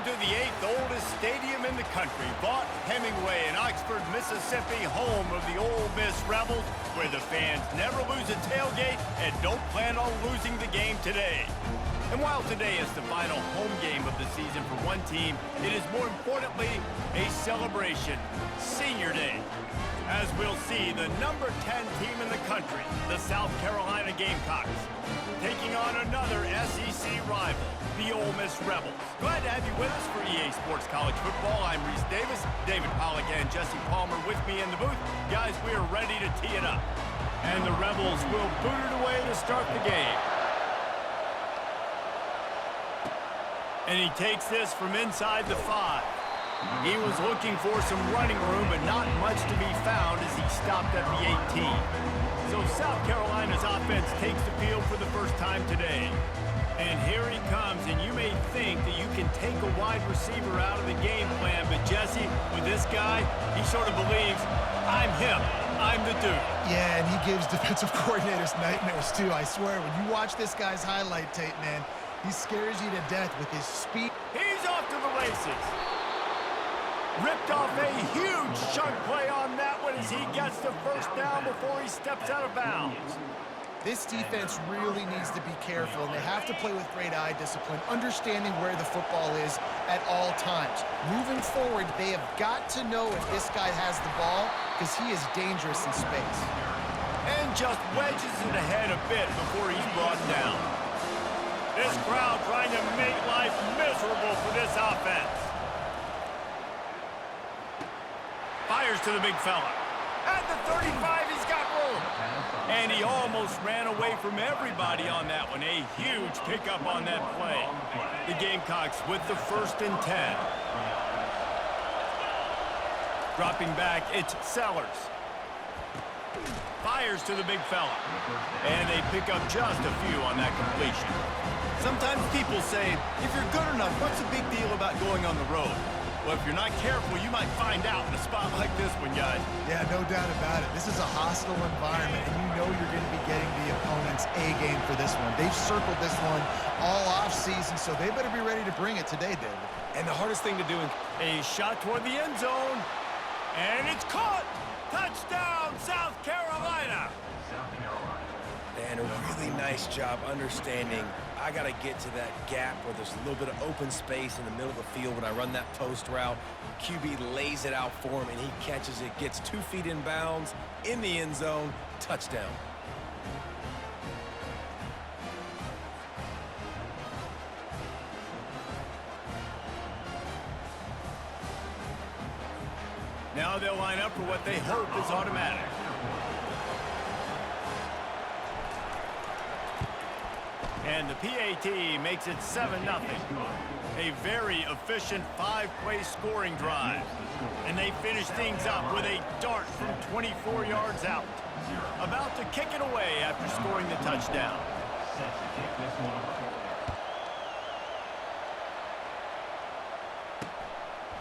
to the 8th oldest stadium in the country, Vaught Hemingway in Oxford, Mississippi, home of the Ole Miss Rebels, where the fans never lose a tailgate and don't plan on losing the game today. And while today is the final home game of the season for one team, it is more importantly a celebration, Senior Day. As we'll see, the number 10 team in the country, the South Carolina Gamecocks, taking on another SEC rival, the Ole Miss Rebels. Glad to have you with us for EA Sports College Football. I'm Reese Davis, David Pollack and Jesse Palmer with me in the booth. Guys, we are ready to tee it up. And the Rebels will boot it away to start the game. And he takes this from inside the 5. He was looking for some running room, but not much to be found as he stopped at the 18. So South Carolina's offense takes the field for the first time today. And here he comes, and you may think that you can take a wide receiver out of the game plan, but Jesse, with this guy, he sort of believes, I'm him, I'm the dude. Yeah, and he gives defensive coordinators nightmares too, I swear. When you watch this guy's highlight tape, man, he scares you to death with his speed. He's off to the races. Ripped off a huge chunk play on that one as he gets the first down before he steps out of bounds. This defense really needs to be careful, and they have to play with great eye discipline, understanding where the football is at all times. Moving forward, they have got to know if this guy has the ball, because he is dangerous in space. And just wedges it ahead a bit before he's brought down. This crowd trying to make life miserable for this offense. Fires to the big fella. At the 35, he's got room. And he almost ran away from everybody on that one. A huge pickup on that play. The Gamecocks with the 1st and 10. Dropping back, it's Sellers. Fires to the big fella. And they pick up just a few on that completion. Sometimes people say, if you're good enough, what's the big deal about going on the road? Well, if you're not careful, you might find out in a spot like this one, guys. Yeah, no doubt about it. This is a hostile environment, and you know you're going to be getting the opponent's A-game for this one. They've circled this one all off-season, so they better be ready to bring it today, David. And the hardest thing to do is a shot toward the end zone, and it's caught! Touchdown, South Carolina! and a really nice job understanding I got to get to that gap where there's a little bit of open space in the middle of the field when I run that post route. QB lays it out for him, and he catches it, gets 2 feet in bounds, in the end zone, touchdown. Now they'll line up for what they hope is automatic. And the PAT makes it 7-0. A very efficient 5-play scoring drive. And they finish things up with a dart from 24 yards out. About to kick it away after scoring the touchdown.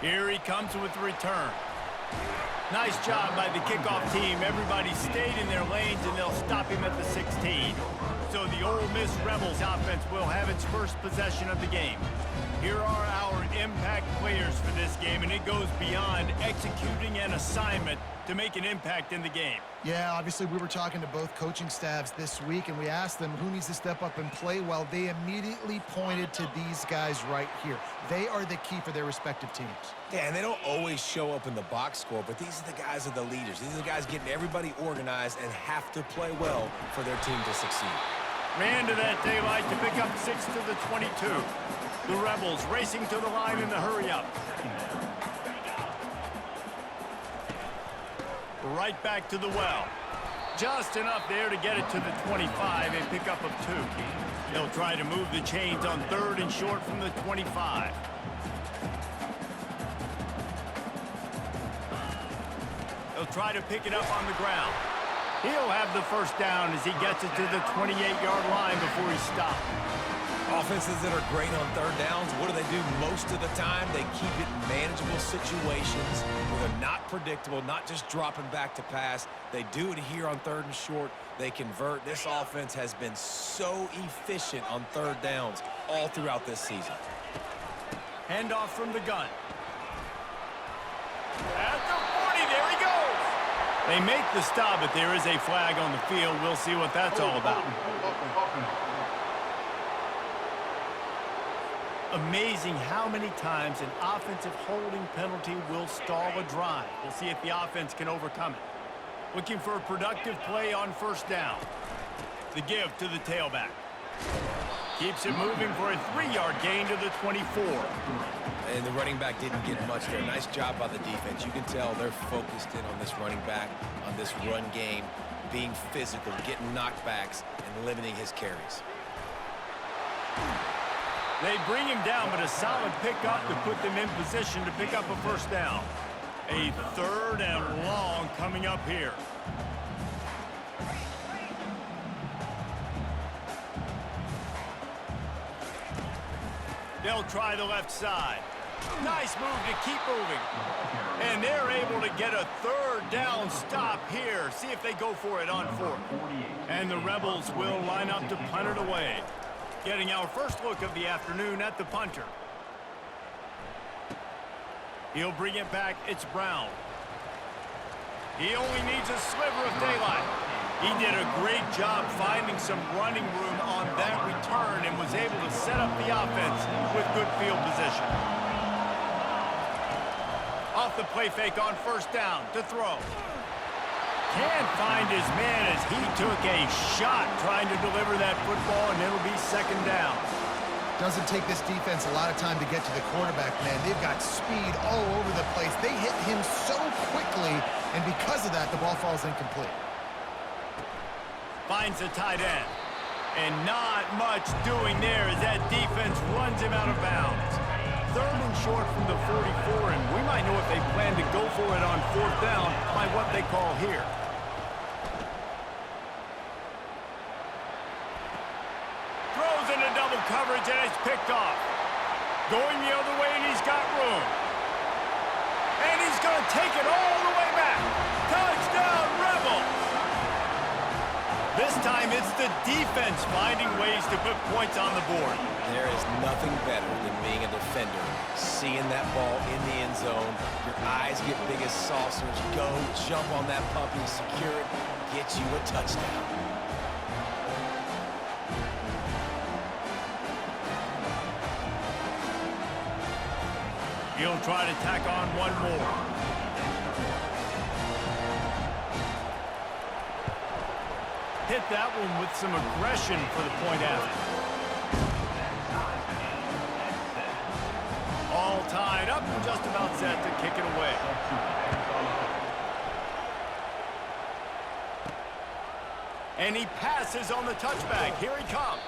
Here he comes with the return. Nice job by the kickoff team. Everybody stayed in their lanes, and they'll stop him at the 16. So the Ole Miss Rebels offense will have its first possession of the game. Here are our impact players for this game, and it goes beyond executing an assignment to make an impact in the game. Yeah, obviously we were talking to both coaching staffs this week, and we asked them who needs to step up and play well. They immediately pointed to these guys right here. They are the key for their respective teams. Yeah, and they don't always show up in the box score, but these are the guys that are the leaders. These are the guys getting everybody organized and have to play well for their team to succeed. Ran to that daylight to pick up 6 to the 22. The Rebels racing to the line in the hurry-up. Right back to the well. Just enough there to get it to the 25, a pickup of 2. They'll try to move the chains on 3rd and short from the 25. They'll try to pick it up on the ground. He'll have the first down as he gets it to the 28-yard line before he stopped. Offenses that are great on 3rd downs, what do? Most of the time, they keep it in manageable situations where they're not predictable, not just dropping back to pass. They do it here on 3rd and short. They convert. This offense has been so efficient on 3rd downs all throughout this season. Handoff from the gun. At the 40, there he goes. They make the stop, but there is a flag on the field. We'll see what that's all about. Amazing how many times an offensive holding penalty will stall a drive. We'll see if the offense can overcome it. Looking for a productive play on first down. The give to the tailback. Keeps it moving for a 3-yard gain to the 24. And the running back didn't get much there. Nice job by the defense. You can tell they're focused in on this running back, on this run game, being physical, getting knockbacks, and limiting his carries. They bring him down, but a solid pickup to put them in position to pick up a first down. A 3rd and long coming up here. They'll try the left side. Nice move to keep moving. And they're able to get a 3rd down stop here. See if they go for it on 4th. And the Rebels will line up to punt it away. Getting our first look of the afternoon at the punter. He'll bring it back. It's Brown. He only needs a sliver of daylight. He did a great job finding some running room on that return and was able to set up the offense with good field position. Off the play fake on first down to throw. Can't find his man as he took a shot trying to deliver that football, and it'll be 2nd down. Doesn't take this defense a lot of time to get to the quarterback, man. They've got speed all over the place. They hit him so quickly, and because of that, the ball falls incomplete. Finds the tight end. And not much doing there as that defense runs him out of bounds. 3rd and short from the 44, and we might know if they plan to go for it on 4th down by what they call here. Throws into double coverage, and it's picked off. Going the other way, and he's got room. And he's going to take it all the way back. Touchdown, Rebels! This time it's the defense finding ways to put points on the board. There is nothing better than being a defender, seeing that ball in the end zone. Your eyes get big as saucers. Go, jump on that puppy, secure it, get you a touchdown. He'll try to tack on one more. Hit that one with some aggression for the point after. All tied up and just about set to kick it away. And he passes on the touchback. Here he comes.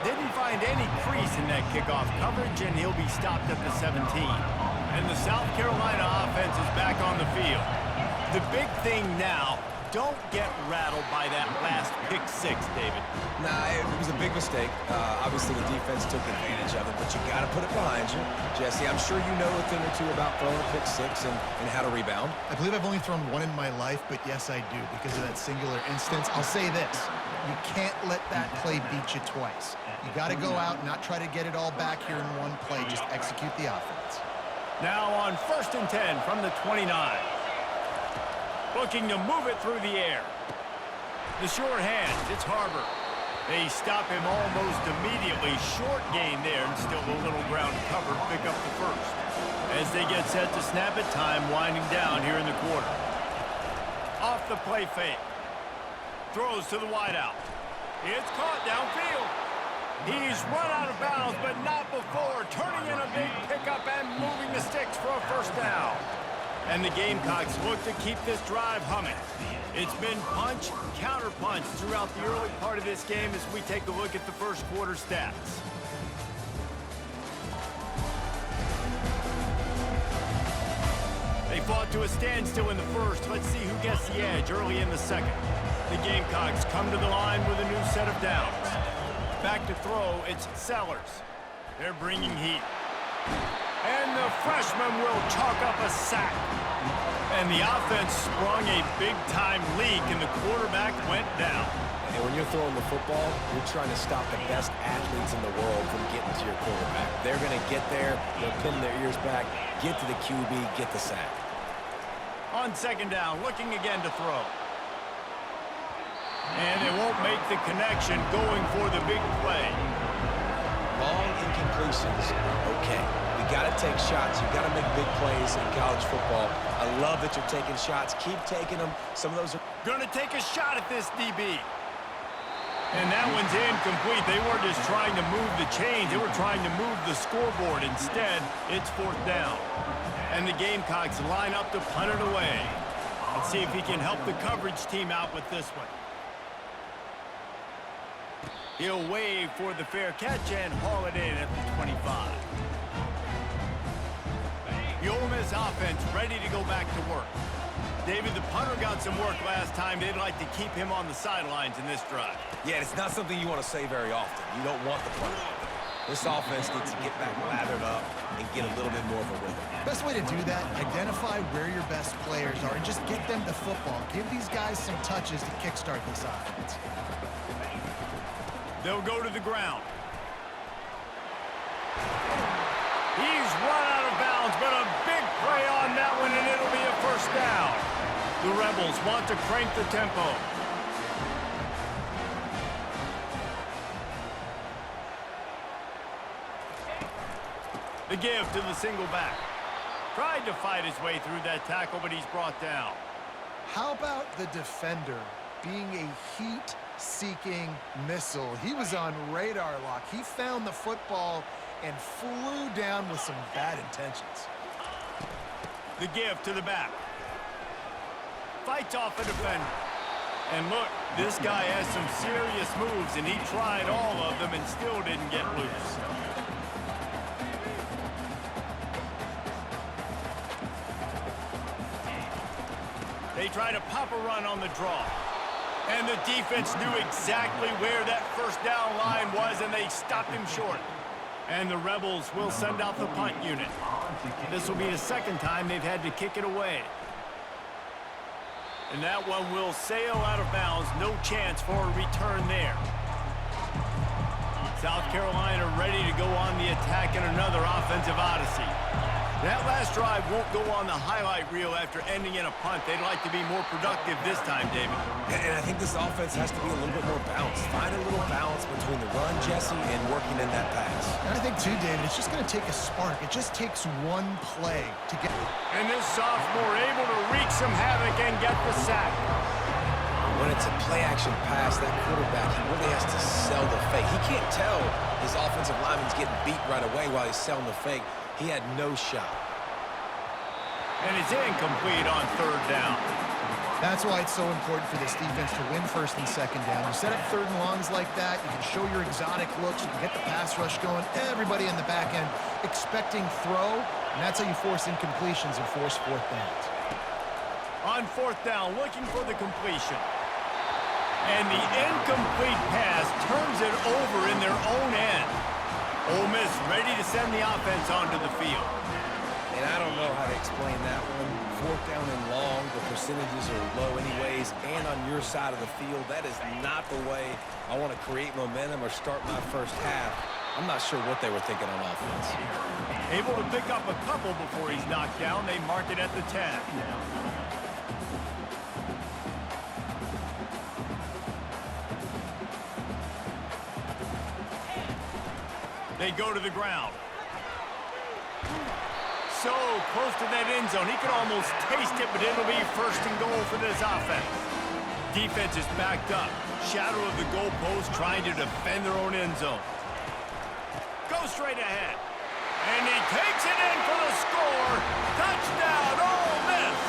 Didn't find any crease in that kickoff coverage, and he'll be stopped at the 17. And the South Carolina offense is back on the field. The big thing now, don't get rattled by that last pick 6, David. Nah, it was a big mistake. Obviously, the defense took advantage of it, but you got to put it behind you. Jesse, I'm sure you know a thing or two about throwing a pick 6 and how to rebound. I believe I've only thrown one in my life, but yes, I do, because of that singular instance. I'll say this. You can't let that play beat you twice. You got to go out and not try to get it all back here in one play. Just execute the offense. Now on 1st and 10 from the 29. Looking to move it through the air. The short hands, it's Harbor. They stop him almost immediately. Short gain there, and still a little ground cover. Pick up the first. As they get set to snap it, time winding down here in the quarter. Off the play fake. Throws to the wideout. It's caught downfield. He's run out of bounds, but not before. Turning in a big pickup and moving the sticks for a first down. And the Gamecocks look to keep this drive humming. It's been punch, counter-punch throughout the early part of this game as we take a look at the first quarter stats. They fought to a standstill in the first. Let's see who gets the edge early in the second. The Gamecocks come to the line with a new set of downs. Back to throw, it's Sellers. They're bringing heat. And the freshman will chalk up a sack. And the offense sprung a big-time leak, and the quarterback went down. And when you're throwing the football, you're trying to stop the best athletes in the world from getting to to your quarterback. They're going to get there, they'll pin their ears back, get to the QB, get the sack. On second down, looking again to throw. And they won't make the connection going for the big play. Long incompletions are okay. You got to take shots. You got to make big plays in college football. I love that you're taking shots. Keep taking them. Some of those are going to take a shot at this DB. And that one's incomplete. They weren't just trying to move the chains. They were trying to move the scoreboard. Instead, it's fourth down. And the Gamecocks line up to punt it away. Let's see if he can help the coverage team out with this one. He'll wave for the fair catch and haul it in at the 25. The Ole Miss offense ready to go back to work. David, the punter got some work last time. They'd like to keep him on the sidelines in this drive. Yeah, it's not something you want to say very often. You don't want the punter out there. This offense needs to get back lathered up and get a little bit more of a rhythm. Best way to do that, identify where your best players are and just get them the football. Give these guys some touches to kickstart this offense. They'll go to the ground. He's run out of bounds, but a big play on that one, and it'll be a first down. The Rebels want to crank the tempo. The give to the single back. Tried to fight his way through that tackle, but he's brought down. How about the defender being a heat-seeking missile? He was on radar lock. He found the football and flew down with some bad intentions. The give to the back. Fights off a defender. And look, this guy has some serious moves, and he tried all of them and still didn't get loose. They try to pop a run on the draw. And the defense knew exactly where that first down line was, and they stopped him short. And the Rebels will send out the punt unit. This will be the second time they've had to kick it away. And that one will sail out of bounds. No chance for a return there. South Carolina ready to go on the attack in another offensive odyssey. That last drive won't go on the highlight reel after ending in a punt. They'd like to be more productive this time, David. And I think this offense has to be a little bit more balanced. Find a little balance between the run, Jesse, and working in that pass. And I think, too, David, it's just going to take a spark. It just takes one play to get... And this sophomore able to wreak some havoc and get the sack. When it's a play-action pass, that quarterback, he really has to sell the fake. He can't tell his offensive lineman's getting beat right away while he's selling the fake. He had no shot. And it's incomplete on third down. That's why it's so important for this defense to win first and second down. You set up third and longs like that, you can show your exotic looks, you can get the pass rush going, everybody in the back end expecting throw, and that's how you force incompletions and force fourth downs. On fourth down, looking for the completion. And the incomplete pass turns it over in their own end. Ole Miss ready to send the offense onto the field. And I don't know how to explain that one. Fourth down and long, the percentages are low anyways, and on your side of the field, that is not the way I want to create momentum or start my first half. I'm not sure what they were thinking on offense. Able to pick up a couple before he's knocked down. They mark it at the 10. They go to the ground. So close to that end zone. He could almost taste it, but it'll be first and goal for this offense. Defense is backed up. Shadow of the goalpost trying to defend their own end zone. Go straight ahead. And he takes it in for the score. Touchdown, Ole Miss.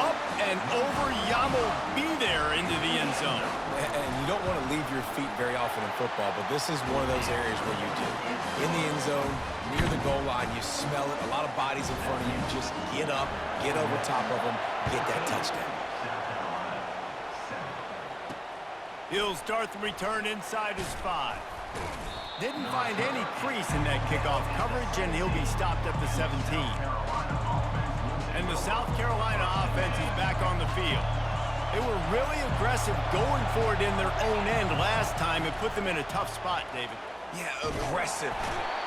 Up and over. Yamo be there into the end zone. And you don't want to leave your feet very often in football, but this is one of those areas where you do. In the end zone, near the goal line, you smell it. A lot of bodies in front of you. Just get up, get over top of them, get that touchdown. He'll start the return inside his 5. Didn't find any crease in that kickoff coverage, and he'll be stopped at the 17. And the South Carolina offense is back on the field. They were really aggressive going for it in their own end last time. It put them in a tough spot, David. Yeah, aggressive.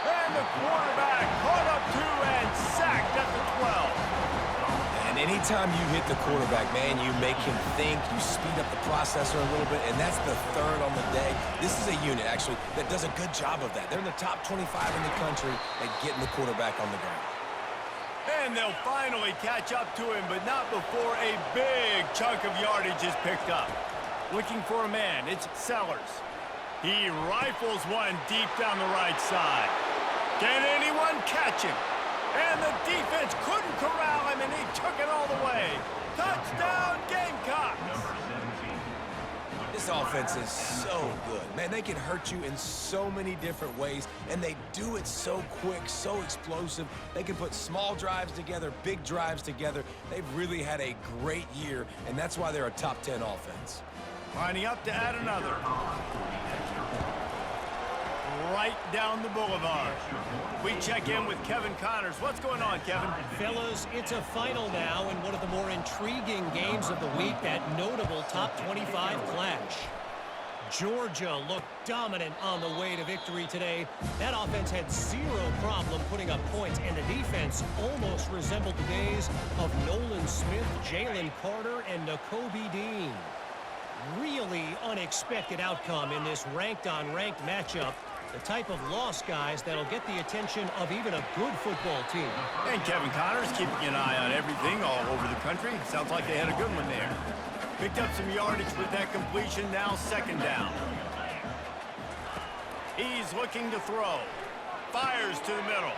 And the quarterback caught up to and sacked at the 12. And anytime you hit the quarterback, man, you make him think, you speed up the processor a little bit, and that's the third on the day. This is a unit, actually, that does a good job of that. They're in the top 25 in the country at getting the quarterback on the ground. And they'll finally catch up to him, but not before a big chunk of yardage is picked up. Looking for a man, it's Sellers. He rifles one deep down the right side. Can anyone catch him? And the defense couldn't corral him, and he took it all the way. Touchdown, Gamecocks! This offense is so good. Man, they can hurt you in so many different ways, and they do it so quick, so explosive. They can put small drives together, big drives together. They've really had a great year, and that's why they're a top 10 offense. Lining up to add another. Right down the boulevard. We check in with Kevin Connors. What's going on, Kevin? Fellas, it's a final now in one of the more intriguing games of the week, that notable top 25 clash. Georgia looked dominant on the way to victory today. That offense had zero problem putting up points, and the defense almost resembled the days of Nolan Smith, Jalen Carter, and Nakobe Dean. Really unexpected outcome in this ranked-on-ranked matchup. The type of loss, guys, that'll get the attention of even a good football team. And Kevin Connors keeping an eye on everything all over the country. Sounds like they had a good one there. Picked up some yardage with that completion, now second down. He's looking to throw. Fires to the middle.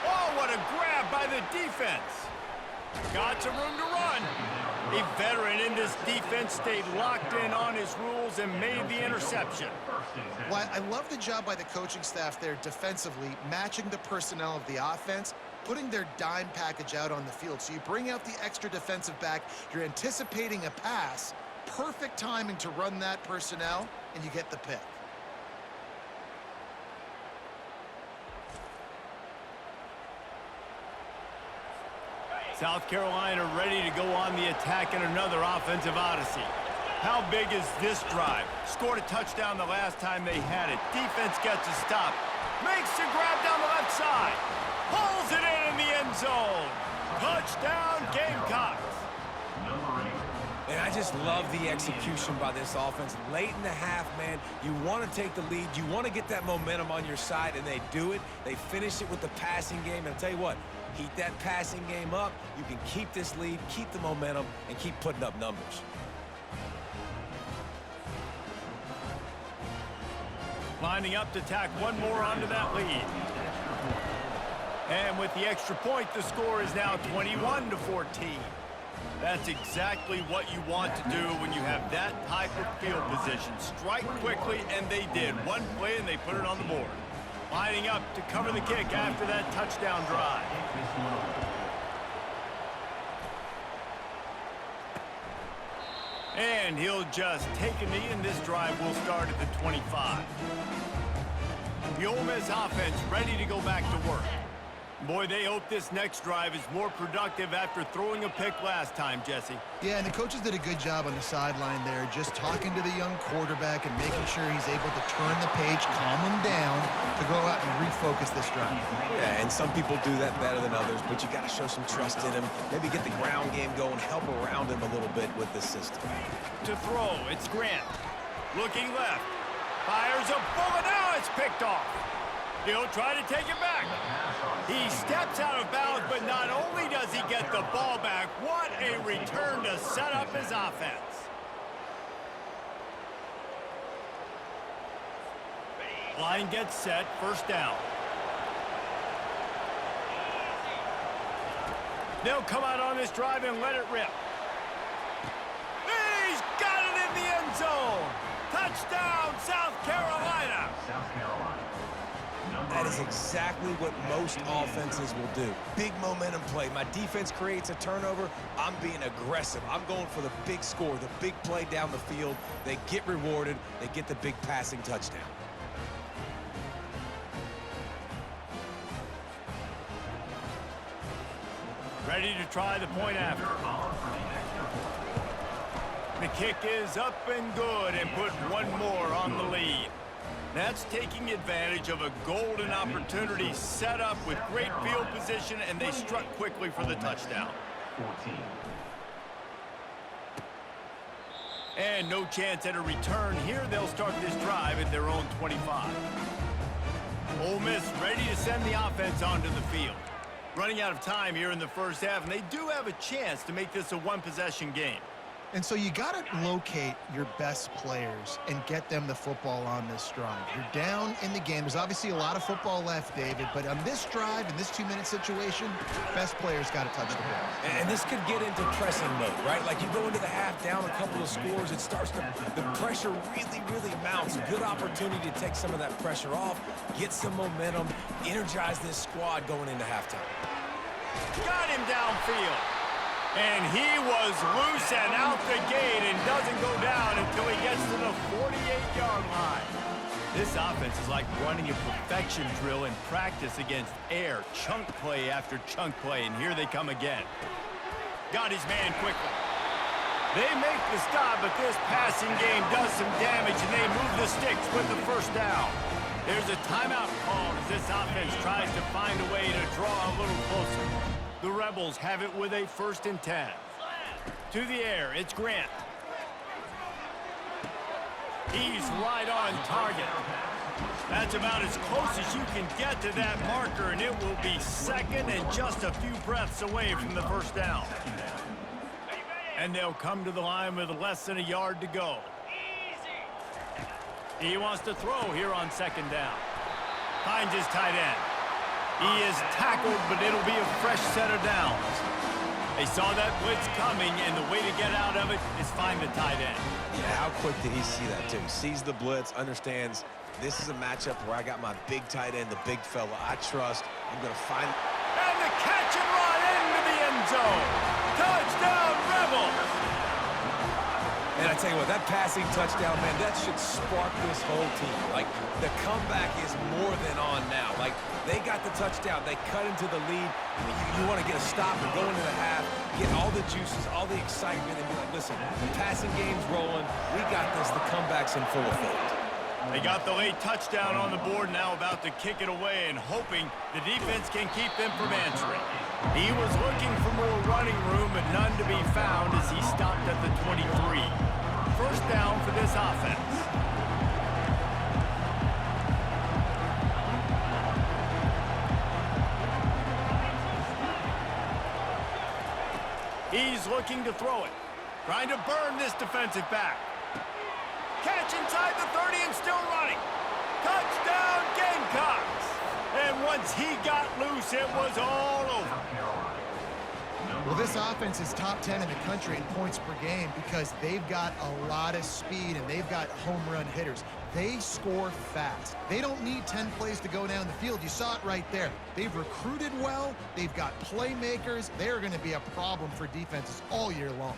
Oh, what a grab by the defense. Got some room to run. A veteran in this defense stayed locked in on his rules and made the interception. Well, I love the job by the coaching staff there defensively, matching the personnel of the offense, putting their dime package out on the field. So you bring out the extra defensive back, you're anticipating a pass, perfect timing to run that personnel, and you get the pick. South Carolina ready to go on the attack in another offensive odyssey. How big is this drive? Scored a touchdown the last time they had it. Defense gets a stop. Makes the grab down the left side. Pulls it in the end zone. Touchdown, Gamecocks. And I just love the execution by this offense. Late in the half, man, you want to take the lead. You want to get that momentum on your side, and they do it. They finish it with the passing game. And I'll tell you what, heat that passing game up. You can keep this lead, keep the momentum, and keep putting up numbers. Lining up to tack one more onto that lead. And with the extra point, the score is now 21-14. That's exactly what you want to do when you have that type of field position. Strike quickly, and they did. One play, and they put it on the board. Lining up to cover the kick after that touchdown drive. And he'll just take a knee, and this drive will start at the 25. The Ole Miss offense ready to go back to work. Boy, they hope this next drive is more productive after throwing a pick last time, Jesse. Yeah, and the coaches did a good job on the sideline there, just talking to the young quarterback and making sure he's able to turn the page, calm him down, to go out and refocus this drive. Yeah, and some people do that better than others, but you got to show some trust in him. Maybe get the ground game going, help around him a little bit with this system. To throw, it's Grant. Looking left. Fires a bullet. Now it's picked off. He'll try to take it back. He steps out of bounds, but not only does he get the ball back, what a return to set up his offense. Line gets set, first down. They'll come out on this drive and let it rip. He's got it in the end zone. Touchdown, South Carolina. That is exactly what most offenses will do. Big momentum play. My defense creates a turnover. I'm being aggressive. I'm going for the big score, the big play down the field. They get rewarded. They get the big passing touchdown. Ready to try the point after. The kick is up and good, and put one more on the lead. That's taking advantage of a golden opportunity set up with great field position, and they struck quickly for the touchdown. 14. And no chance at a return here. They'll start this drive at their own 25. Ole Miss ready to send the offense onto the field. Running out of time here in the first half, and they do have a chance to make this a one-possession game. And so you got to locate your best players and get them the football on this drive. You're down in the game. There's obviously a lot of football left, David, but on this drive, in this 2-minute situation, best players got to touch the ball. And this could get into pressing mode, right? Like you go into the half down a couple of scores, it starts to, the pressure really mounts. Good opportunity to take some of that pressure off, get some momentum, energize this squad going into halftime. Got him downfield. And he was loose and out the gate and doesn't go down until he gets to the 48-yard line. This offense is like running a perfection drill in practice against air. Chunk play after chunk play, and here they come again. Got his man quickly. They make the stop, but this passing game does some damage, and they move the sticks with the first down. There's a timeout called as this offense tries to find a way to draw a little closer. The Rebels have it with a 1st and 10. To the air, it's Grant. He's right on target. That's about as close as you can get to that marker, and it will be second and just a few breaths away from the first down. And they'll come to the line with less than a yard to go. He wants to throw here on 2nd down. Finds his tight end. He is tackled, but it'll be a fresh set of downs. They saw that blitz coming, and the way to get out of it is find the tight end. Yeah, how quick did he see that, too? Sees the blitz, understands this is a matchup where I got my big tight end, the big fella I trust. I'm going to find... And the catch and run into the end zone. Touchdown, Rebels! And I tell you what, that passing touchdown, man, that should spark this whole team. Like, the comeback is more than on now. Like, they got the touchdown. They cut into the lead. You want to get a stop and go into the half, get all the juices, all the excitement, and be like, listen, the passing game's rolling. We got this. The comeback's in full effect. They got the late touchdown on the board, now about to kick it away and hoping the defense can keep them from answering. He was looking for more running room, but none to be found as he stopped at the 23. First down for this offense. He's looking to throw it. Trying to burn this defensive back. Catch inside the 30 and still running. Touchdown, Gamecocks. And once he got loose, it was all over. Well, this offense is top 10 in the country in points per game because they've got a lot of speed and they've got home run hitters. They score fast. They don't need 10 plays to go down the field. You saw it right there. They've recruited well. They've got playmakers. They're going to be a problem for defenses all year long.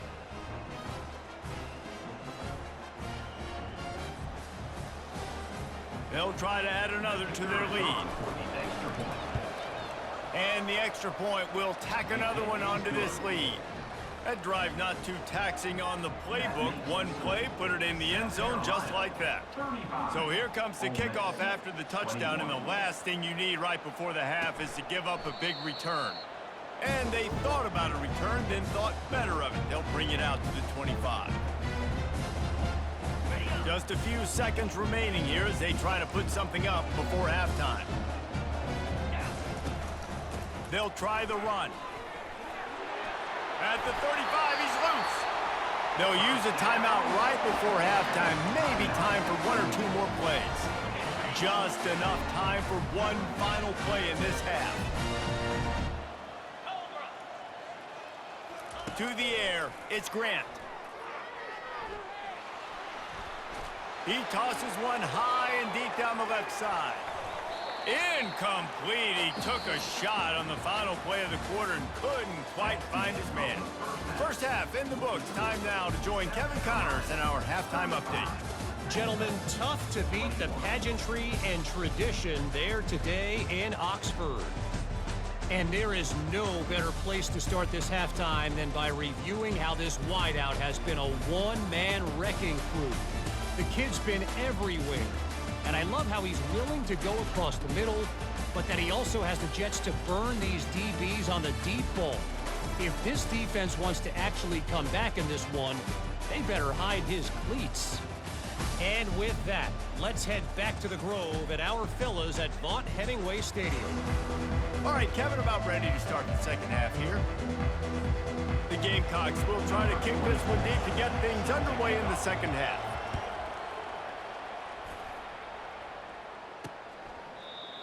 They'll try to add another to their lead. And the extra point will tack another one onto this lead. That drive not too taxing on the playbook. One play, put it in the end zone just like that. So here comes the kickoff after the touchdown, and the last thing you need right before the half is to give up a big return. And they thought about a return, then thought better of it. They'll bring it out to the 25. Just a few seconds remaining here as they try to put something up before halftime. They'll try the run. At the 35, he's loose. They'll use a timeout right before halftime. Maybe time for one or two more plays. Just enough time for one final play in this half. To the air, it's Grant. He tosses one high and deep down the left side. Incomplete. He took a shot on the final play of the quarter and couldn't quite find his man. First half in the books. Time now to join Kevin Connors in our halftime update. Gentlemen, tough to beat the pageantry and tradition there today in Oxford. And there is no better place to start this halftime than by reviewing how this wideout has been a one-man wrecking crew. The kid's been everywhere. And I love how he's willing to go across the middle, but that he also has the Jets to burn these DBs on the deep ball. If this defense wants to actually come back in this one, they better hide his cleats. And with that, let's head back to the Grove at our Fellas at Vaught Hemingway Stadium. All right, Kevin, about ready to start the second half here. The Gamecocks will try to kick this one deep to get things underway in the second half.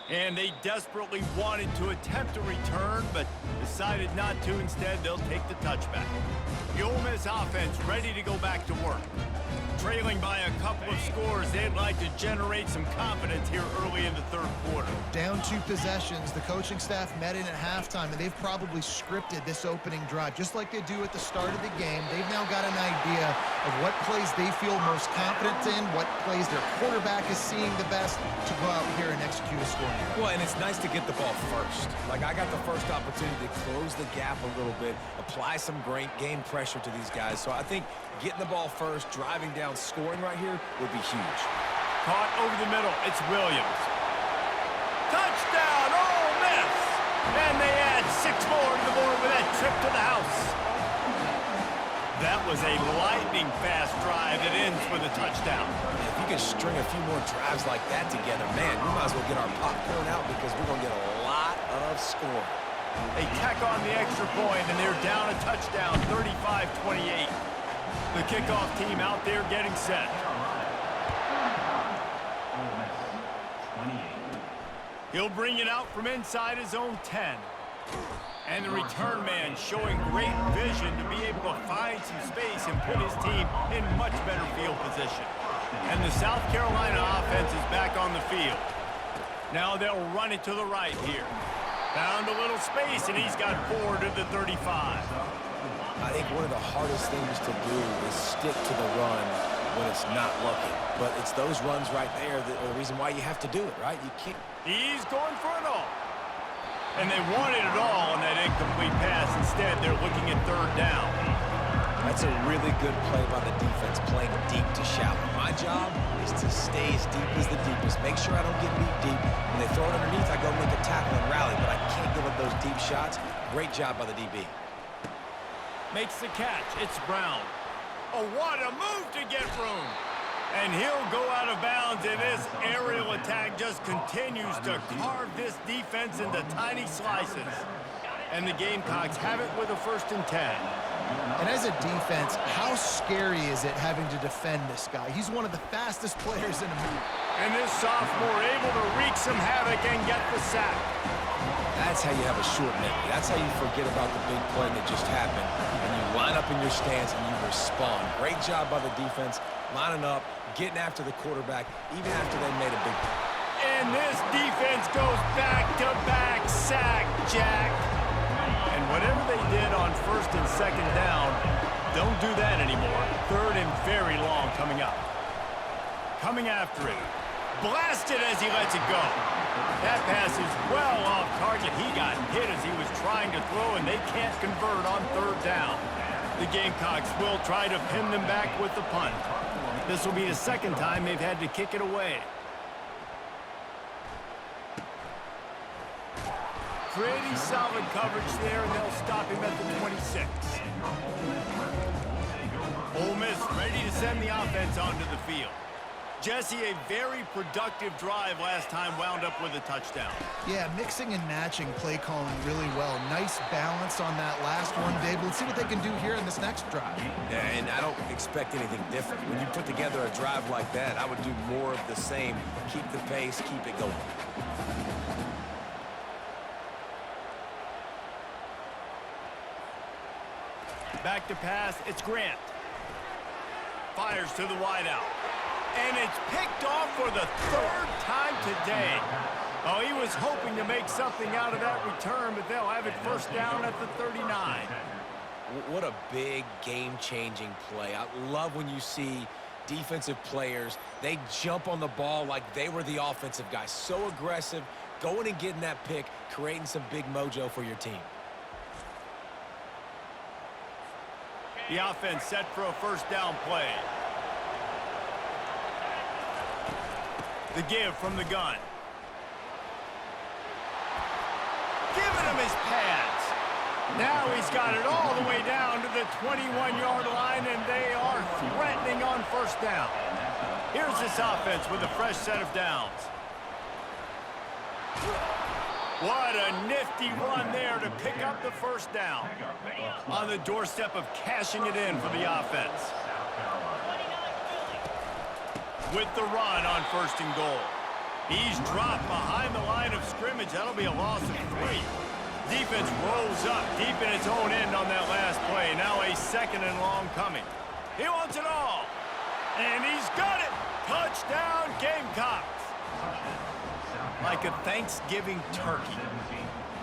And they desperately wanted to attempt a return, but decided not to. Instead, they'll take the touchback. The Ole Miss offense ready to go back to work. Trailing by a couple of scores, they'd like to generate some confidence here early in the third quarter. Down 2 possessions, the coaching staff met in at halftime, and they've probably scripted this opening drive. Just like they do at the start of the game, they've now got an idea of what plays they feel most confident in, what plays their quarterback is seeing the best to go out here and execute a scoring drive. Well, and it's nice to get the ball first. Like, I got the first opportunity to close the gap a little bit, apply some great game pressure to these guys. So I think getting the ball first, driving down, scoring right here would be huge. Caught over the middle. It's Williams. Touchdown, Ole Miss! And they add 6 more to the board with that trip to the house. That was a lightning-fast drive that ends with a touchdown. If you can string a few more drives like that together, man, we might as well get our popcorn out because we're going to get a lot of scoring. They tack on the extra point, and they're down a touchdown, 35-28. The kickoff team out there getting set. He'll bring it out from inside his own 10. And the return man showing great vision to be able to find some space and put his team in much better field position. And the South Carolina offense is back on the field. Now they'll run it to the right here. Found a little space, and he's got 4 to the 35. I think one of the hardest things to do is stick to the run when it's not looking. But it's those runs right there that are the reason why you have to do it, right? You can't. He's going for it all. And they wanted it all on that incomplete pass. Instead, they're looking at third down. That's a really good play by the defense, playing deep to shallow. My job is to stay as deep as the deepest. Make sure I don't get beat deep. When they throw it underneath, I go make a tackle and rally, but I can't give up those deep shots. Great job by the DB. Makes the catch. It's Brown. Oh, what a move to get room. And he'll go out of bounds, and this aerial attack just continues to carve this defense into tiny slices. And the Gamecocks have it with a 1st and 10. And as a defense, how scary is it having to defend this guy? He's one of the fastest players in the league. And this sophomore able to wreak some havoc and get the sack. That's how you have a short memory. That's how you forget about the big play that just happened. And you line up in your stance and you respond. Great job by the defense, lining up, getting after the quarterback, even after they made a big play. And this defense goes back-to-back sack, Jack. And whatever they did on 1st and 2nd down, don't do that anymore. 3rd and very long coming up. Coming after it. Blasted as he lets it go. That pass is well off target. He got hit as he was trying to throw, and they can't convert on 3rd down. The Gamecocks will try to pin them back with the punt. This will be the 2nd time they've had to kick it away. Pretty solid coverage there, and they'll stop him at the 26. Ole Miss ready to send the offense onto the field. Jesse, a very productive drive last time, wound up with a touchdown. Yeah, mixing and matching play calling really well. Nice balance on that last one, Dave. Let's see what they can do here in this next drive. Yeah, and I don't expect anything different. When you put together a drive like that, I would do more of the same. Keep the pace, keep it going. Back to pass, it's Grant. Fires to the wideout. And it's picked off for the 3rd time today. Oh, he was hoping to make something out of that return, but they'll have it 1st down at the 39. What a big game-changing play. I love when you see defensive players, they jump on the ball like they were the offensive guy. So aggressive, going and getting that pick, creating some big mojo for your team. The offense set for a 1st down play. The give from the gun. Giving him his pads. Now he's got it all the way down to the 21-yard line, and they are threatening on first down. Here's this offense with a fresh set of downs. What a nifty run there to pick up the first down. On the doorstep of cashing it in for the offense. With the run on first and goal. He's dropped behind the line of scrimmage. That'll be a loss of 3. Defense rolls up deep in its own end on that last play. Now a second and long coming. He wants it all. And he's got it. Touchdown, Gamecocks. Like a Thanksgiving turkey.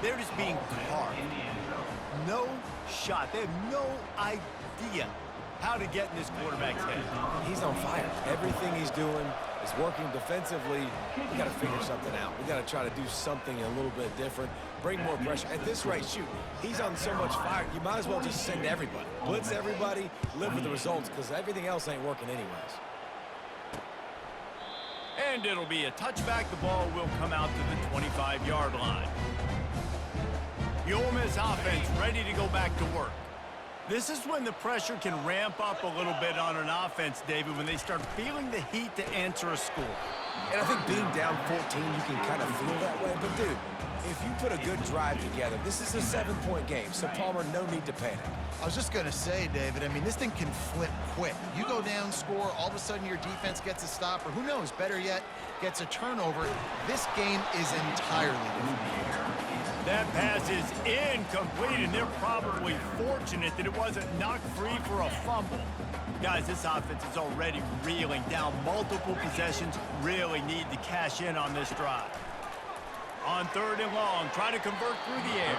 They're just being carved. No shot. They have no idea how to get in this quarterback's head. He's on fire. Everything he's doing is working defensively. We got to figure something out. We got to try to do something a little bit different. Bring more pressure. At this rate, shoot, he's on so much fire, you might as well just send everybody. Blitz everybody, live with the results, because everything else ain't working anyways. And it'll be a touchback. The ball will come out to the 25-yard line. The Ole Miss offense ready to go back to work. This is when the pressure can ramp up a little bit on an offense, David, when they start feeling the heat to answer a score. And I think being down 14, you can kind of feel that way. But, dude, if you put a good drive together, this is a 7-point game, so Palmer, no need to panic. I was just going to say, David, I mean, this thing can flip quick. You go down, score, all of a sudden your defense gets a stop, or who knows, better yet, gets a turnover. This game is entirely different. That pass is incomplete, and they're probably fortunate that it wasn't knocked free for a fumble. Guys, this offense is already reeling down multiple possessions, really need to cash in on this drive. On third and long, trying to convert through the air.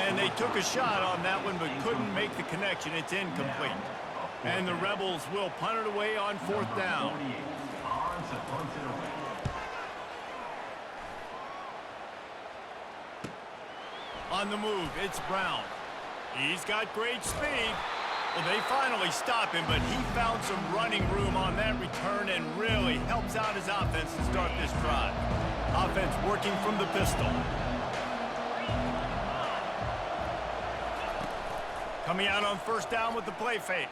And they took a shot on that one, but couldn't make the connection. It's incomplete. And the Rebels will punt it away on fourth down. On the move, it's Brown. He's got great speed. Well, they finally stop him, but he found some running room on that return and really helps out his offense to start this drive. Offense working from the pistol. Coming out on first down with the play fake.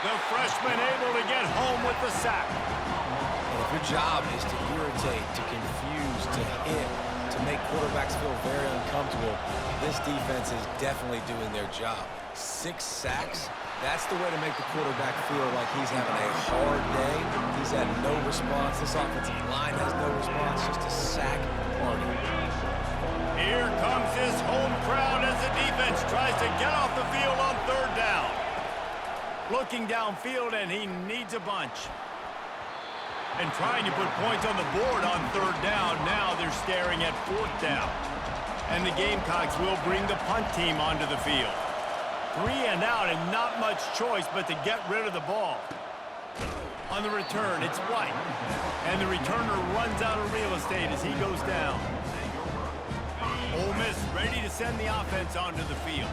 The freshman able to get home with the sack. And if your job is to irritate, to confuse, to hit, to make quarterbacks feel very uncomfortable, this defense is definitely doing their job. 6 sacks, that's the way to make the quarterback feel like he's having a hard day. He's had no response. This offensive line has no response, just a sack party. Here comes his home crowd as the defense tries to get off the field on third down. Looking downfield, and he needs a bunch. And trying to put points on the board on third down. Now they're staring at fourth down. And the Gamecocks will bring the punt team onto the field. 3 and out, and not much choice but to get rid of the ball. On the return, it's White. And the returner runs out of real estate as he goes down. Ole Miss ready to send the offense onto the field.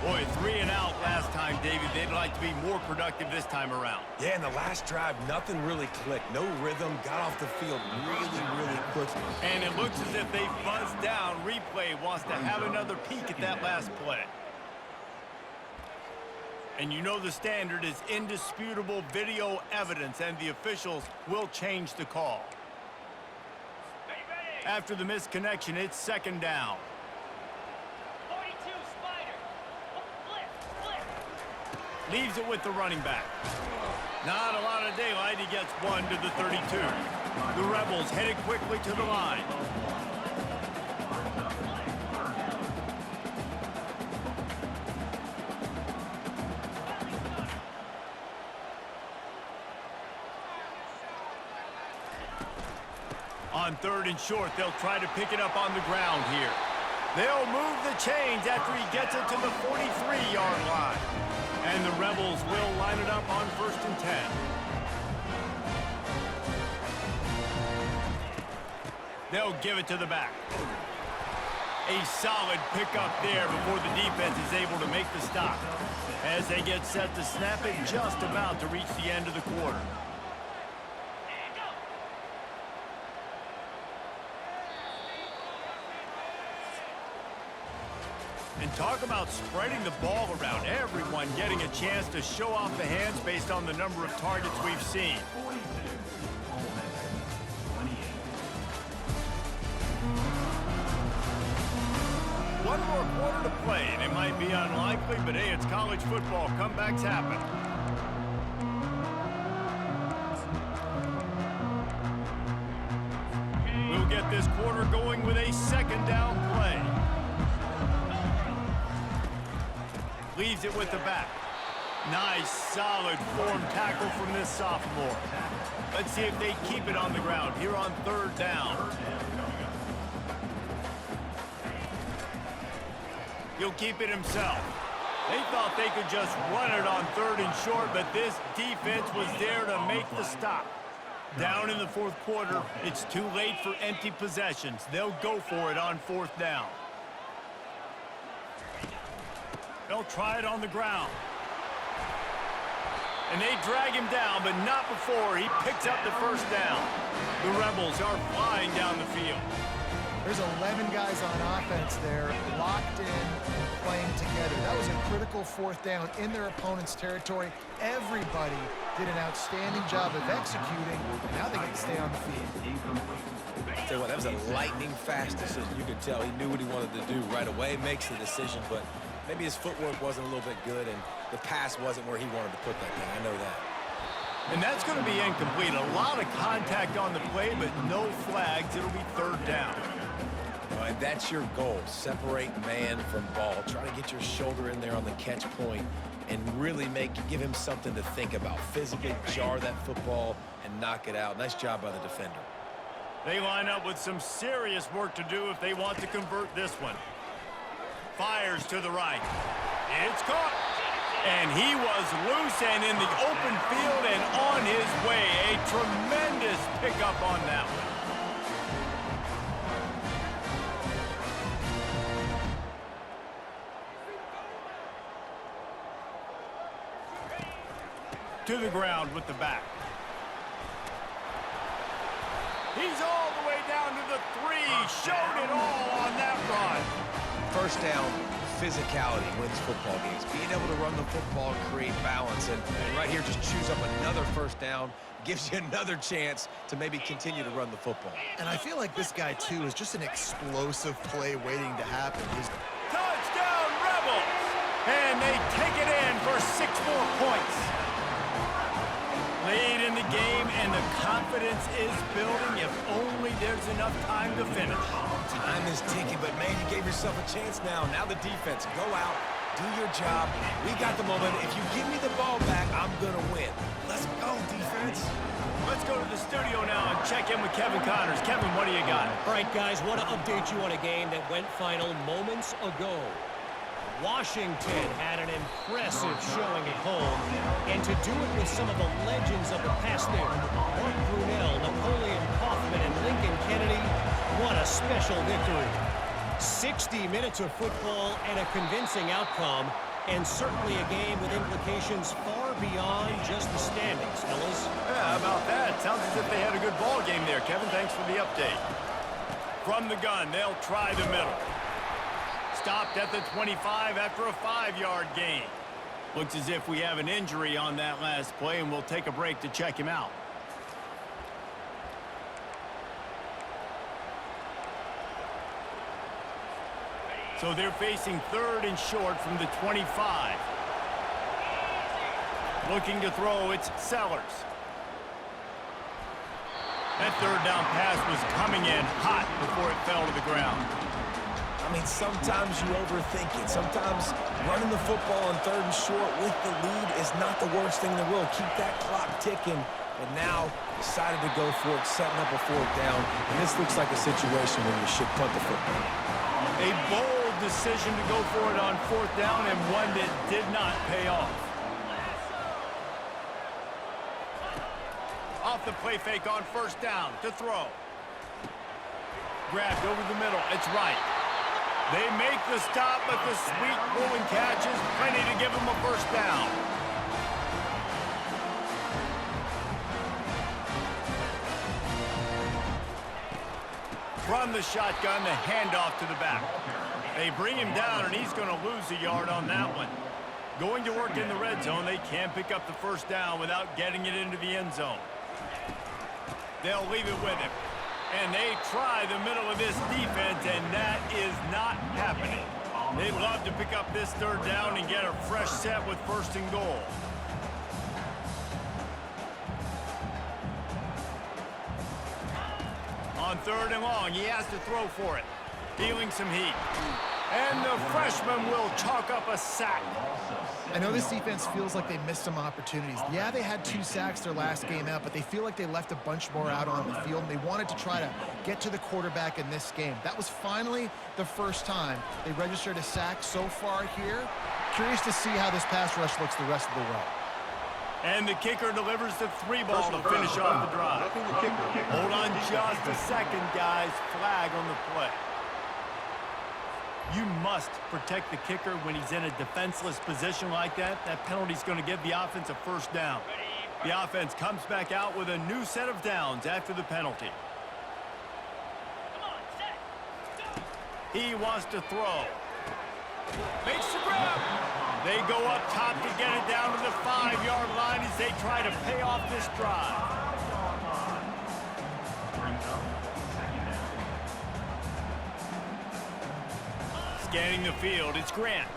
Boy, 3 and out last time, David. They'd like to be more productive this time around. Yeah, in the last drive, nothing really clicked. No rhythm, got off the field really quickly. And it looks as if they buzzed down. Replay wants to have another peek at that last play. And you know the standard is indisputable video evidence, and the officials will change the call. After the missed connection, it's second down. 42, Spider. Flip. Leaves it with the running back. Not a lot of daylight. He gets 1 to the 32. The Rebels headed quickly to the line. On third and short, they'll try to pick it up on the ground here. They'll move the chains after he gets it to the 43-yard line. And the Rebels will line it up on first and 10. They'll give it to the back. A solid pickup there before the defense is able to make the stop. As they get set to snap it, just about to reach the end of the quarter. And talk about spreading the ball around. Everyone getting a chance to show off the hands based on the number of targets we've seen. One more quarter to play, and it might be unlikely, but hey, it's college football. Comebacks happen. We'll get this quarter going with a second down play. Leaves it with the back. Nice, solid form tackle from this sophomore. Let's see if they keep it on the ground here on third down. He'll keep it himself. They thought they could just run it on third and short, but this defense was there to make the stop. Down in the fourth quarter, it's too late for empty possessions. They'll go for it on fourth down. They'll try it on the ground. And they drag him down, but not before he picks up the first down. The Rebels are flying down the field. There's 11 guys on offense there, locked in and playing together. That was a critical fourth down in their opponent's territory. Everybody did an outstanding job of executing. Now they get to stay on the field. Tell you what, that was a lightning-fast decision. You could tell he knew what he wanted to do right away, makes the decision, but maybe his footwork wasn't a little bit good, and the pass wasn't where he wanted to put that thing. I know that. And that's going to be incomplete. A lot of contact on the play, but no flags. It'll be third down. All right, that's your goal. Separate man from ball. Try to get your shoulder in there on the catch point and really give him something to think about. Physically jar that football and knock it out. Nice job by the defender. They line up with some serious work to do if they want to convert this one. Fires to the right. It's caught. And he was loose and in the open field and on his way. A tremendous pickup on that one. To the ground with the back. He's all the way down to the 3. Showed it all on that run. First down, physicality wins football games. Being able to run the football, create balance, and right here just choose up another first down, gives you another chance to maybe continue to run the football. And I feel like this guy, too, is just an explosive play waiting to happen. Touchdown, Rebels! And they take it in for 6 more points. Lead in the game, and the confidence is building if only there's enough time to finish. Time is ticking, but man, you gave yourself a chance now. Now the defense, go out, do your job. We got the moment. If you give me the ball back, I'm going to win. Let's go, defense. Let's go to the studio now and check in with Kevin Connors. Kevin, what do you got? All right, guys, want to update you on a game that went final moments ago. Washington had an impressive showing at home, and to do it with some of the legends of the past there, Mark Brunell, Napoleon Kaufman, and Lincoln Kennedy, what a special victory. 60 minutes of football and a convincing outcome, and certainly a game with implications far beyond just the standings, fellas. Yeah, how about that? Sounds as if they had a good ball game there, Kevin. Thanks for the update. From the gun, they'll try the middle. Stopped at the 25 after a 5-yard gain. Looks as if we have an injury on that last play, and we'll take a break to check him out. So they're facing third and short from the 25. Looking to throw, it's Sellers. That third down pass was coming in hot before it fell to the ground. I mean, sometimes you overthink it. Sometimes running the football on third and short with the lead is not the worst thing in the world. Keep that clock ticking. But now decided to go for it, setting up a fourth down. And this looks like a situation where you should punt the football. A bold decision to go for it on fourth down, and one that did not pay off. Off the play fake on first down to throw. Grabbed over the middle. It's right. They make the stop, but the sweet rolling catch is plenty to give them a first down. From the shotgun, the handoff to the back. They bring him down, and he's going to lose a yard on that one. Going to work in the red zone, they can't pick up the first down without getting it into the end zone. They'll leave it with him. And they try the middle of this defense, and that is not happening. They'd love to pick up this third down and get a fresh set with first and goal. On third and long, he has to throw for it. Feeling some heat. And the freshman will chalk up a sack. I know this defense feels like they missed some opportunities. Yeah, they had 2 sacks their last game out, but they feel like they left a bunch more out on the field, and they wanted to try to get to the quarterback in this game. That was finally the first time they registered a sack so far here. Curious to see how this pass rush looks the rest of the way. And the kicker delivers the 3-ball to finish off the drive. Hold on just a second, guys. Flag on the play. You must protect the kicker when he's in a defenseless position like that. That penalty's going to give the offense a first down. The offense comes back out with a new set of downs after the penalty. He wants to throw. Makes the grab. They go up top to get it down to the 5-yard line as they try to pay off this drive. Scanning the field, it's Grant.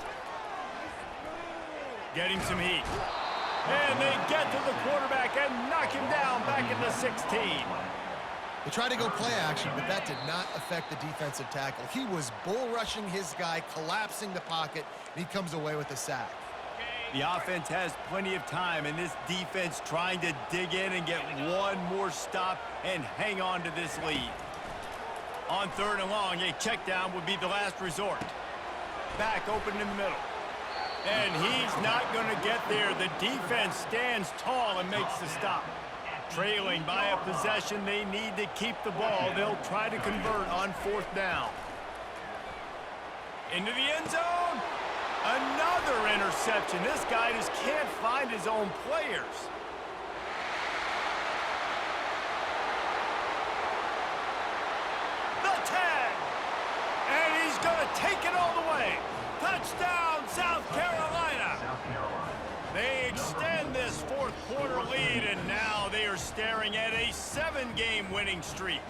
Getting some heat. And they get to the quarterback and knock him down back in the 16. They tried to go play action, but that did not affect the defensive tackle. He was bull rushing his guy, collapsing the pocket, and he comes away with a sack. The offense has plenty of time, and this defense trying to dig in and get one more stop and hang on to this lead. On third and long, a check down would be the last resort. Back open in the middle. And he's not going to get there. The defense stands tall and makes the stop. Trailing by a possession, they need to keep the ball. They'll try to convert on fourth down. Into the end zone. Another interception. This guy just can't find his own players. And he's going to take it all the way. Touchdown, South Carolina. They extend this fourth quarter lead, and now they are staring at a 7-game winning streak.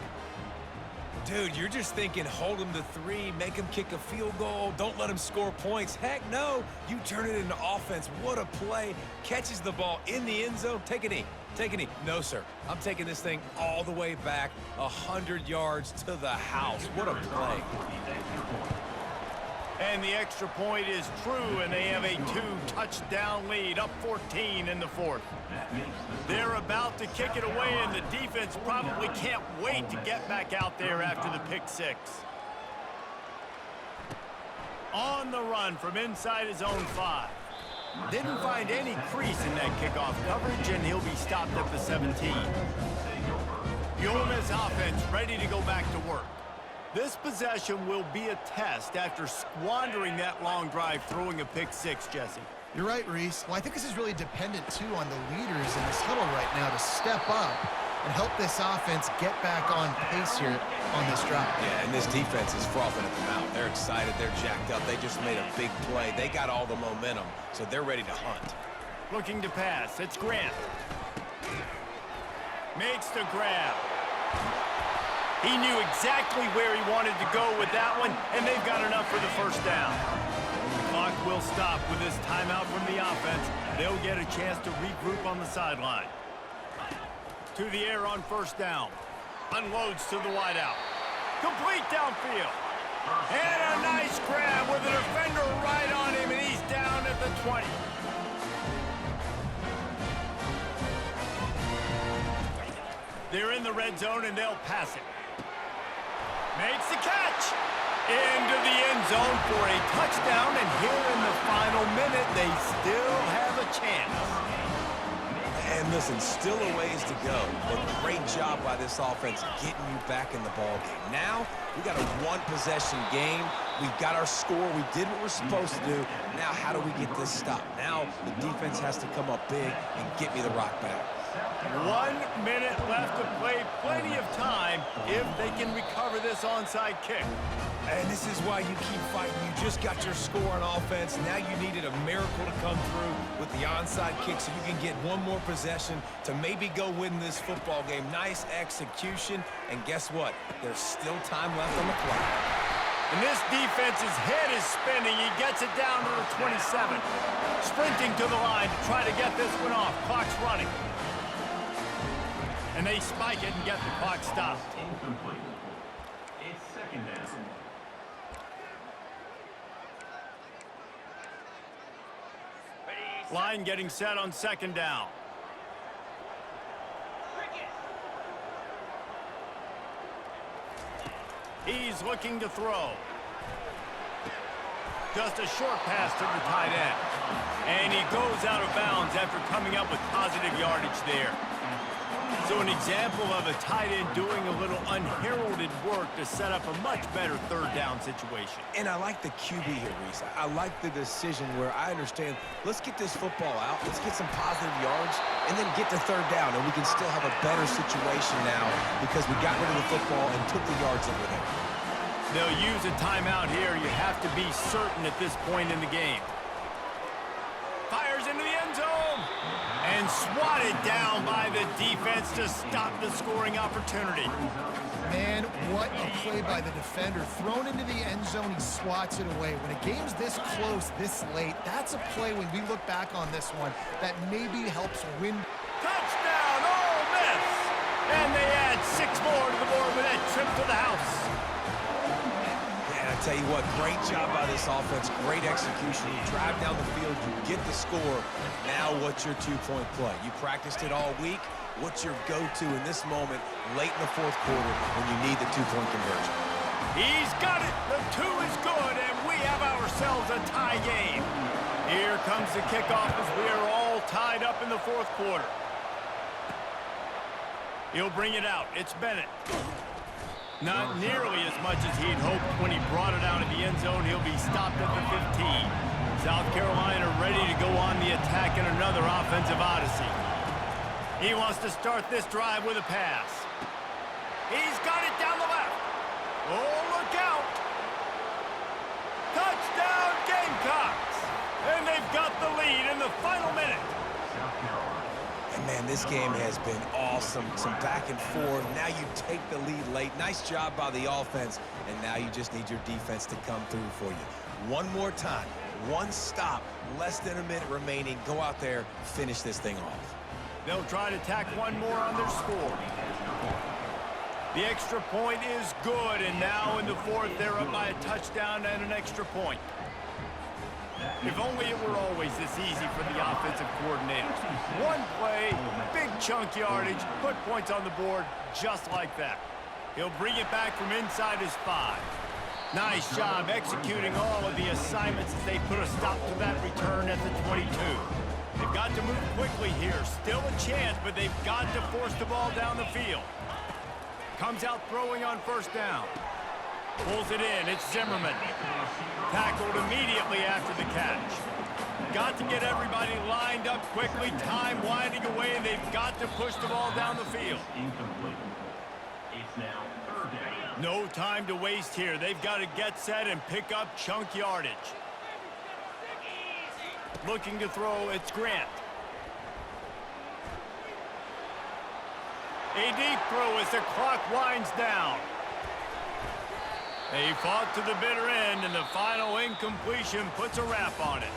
Dude, you're just thinking hold him to 3, make him kick a field goal, don't let him score points. Heck no, you turn it into offense. What a play. Catches the ball in the end zone. Take a knee. Take a knee. No, sir. I'm taking this thing all the way back 100 yards to the house. What a play. And the extra point is true, and they have a 2-touchdown lead, up 14 in the fourth. They're about to kick it away, and the defense probably can't wait to get back out there after the pick 6. On the run from inside his own 5. Didn't find any crease in that kickoff coverage, and he'll be stopped at the 17. The Ole Miss offense ready to go back to work. This possession will be a test after squandering that long drive, throwing a pick 6, Jesse. You're right, Reese. Well, I think this is really dependent, too, on the leaders in this huddle right now to step up and help this offense get back on pace here on this drive. Yeah, and this defense is frothing at the mouth. They're excited. They're jacked up. They just made a big play. They got all the momentum, so they're ready to hunt. Looking to pass. It's Grant. Makes the grab. He knew exactly where he wanted to go with that one, and they've got enough for the first down. The clock will stop with this timeout from the offense. They'll get a chance to regroup on the sideline. To the air on first down. Unloads to the wideout. Complete downfield. And a nice grab with a defender right on him, and he's down at the 20. They're in the red zone, and they'll pass it. Makes the catch. Into the end zone for a touchdown, and here in the final minute, they still have a chance. And listen, still a ways to go, but great job by this offense getting you back in the ball game. Now, we got a one-possession game. We've got our score. We did what we're supposed to do. Now, how do we get this stopped? Now, the defense has to come up big and get me the rock back. 1 minute left to play. Plenty of time if they can recover this onside kick. And this is why you keep fighting. You just got your score on offense. Now you needed a miracle to come through with the onside kick so you can get one more possession to maybe go win this football game. Nice execution. And guess what? There's still time left on the clock. And this defense's head is spinning. He gets it down to the 27. Sprinting to the line to try to get this one off. Clock's running. And they spike it and get the clock stopped. Incomplete. It's second down. Line getting set on second down. He's looking to throw. Just a short pass to the tight end. And he goes out of bounds after coming up with positive yardage there. So an example of a tight end doing a little unheralded work to set up a much better third down situation. And I like the QB here, Reese. I like the decision where I understand, let's get this football out, let's get some positive yards, and then get to third down, and we can still have a better situation now because we got rid of the football and took the yards that were there. They'll use a timeout here. You have to be certain at this point in the game. Fires into the end zone. And swatted down by the defense to stop the scoring opportunity. Man, what a play by the defender. Thrown into the end zone, he swats it away. When a game's this close, this late, that's a play when we look back on this one that maybe helps win. Touchdown, Ole Miss! And they add 6 more to the board with that trip to the house. I tell you what, great job by this offense, great execution. You drive down the field, you get the score. Now what's your two-point play? You practiced it all week. What's your go-to in this moment late in the fourth quarter when you need the two-point conversion? He's got it. The 2 is good, and we have ourselves a tie game. Here comes the kickoff as we are all tied up in the fourth quarter. He'll bring it out. It's Bennett. Not nearly as much as he'd hoped when he brought it out of the end zone. He'll be stopped at the 15. South Carolina ready to go on the attack in another offensive odyssey. He wants to start this drive with a pass. He's got it down the left. Oh, look out. Touchdown, Gamecocks. And they've got the lead in the final minute. And man, this game has been awesome. Some back and forth. Now you take the lead late. Nice job by the offense. And now you just need your defense to come through for you. One more time. One stop. Less than a minute remaining. Go out there, finish this thing off. They'll try to tack one more on their score. The extra point is good. And now in the fourth, they're up by a touchdown and an extra point. If only it were always this easy for the offensive coordinators. One play, big chunk yardage, put points on the board just like that. He'll bring it back from inside his 5. Nice job executing all of the assignments as they put a stop to that return at the 22. They've got to move quickly here. Still a chance, but they've got to force the ball down the field. Comes out throwing on first down. Pulls it in. It's Zimmerman. Tackled immediately after the catch. Got to get everybody lined up quickly. Time winding away, and they've got to push the ball down the field. Incomplete. It's now third down. No time to waste here. They've got to get set and pick up chunk yardage. Looking to throw, it's Grant. A deep throw as the clock winds down. They fought to the bitter end, and the final incompletion puts a wrap on it.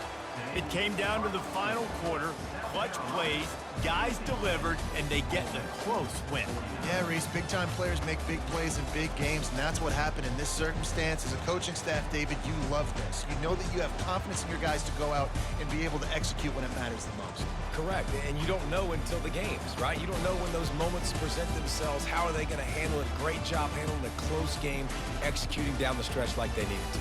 It came down to the final quarter, clutch plays, guys delivered, and they get the close win. Yeah, Reese, big-time players make big plays in big games, and that's what happened in this circumstance. As a coaching staff, David, you love this. You know that you have confidence in your guys to go out and be able to execute when it matters the most. Correct, and you don't know until the games, right? You don't know when those moments present themselves. How are they going to handle it? Great job handling a close game, executing down the stretch like they needed to.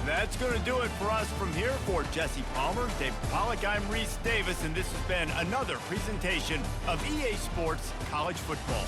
That's going to do it for us from here. For Jesse Palmer, Dave Pollack, I'm Reese Davis, and this has been another presentation of EA Sports College Football.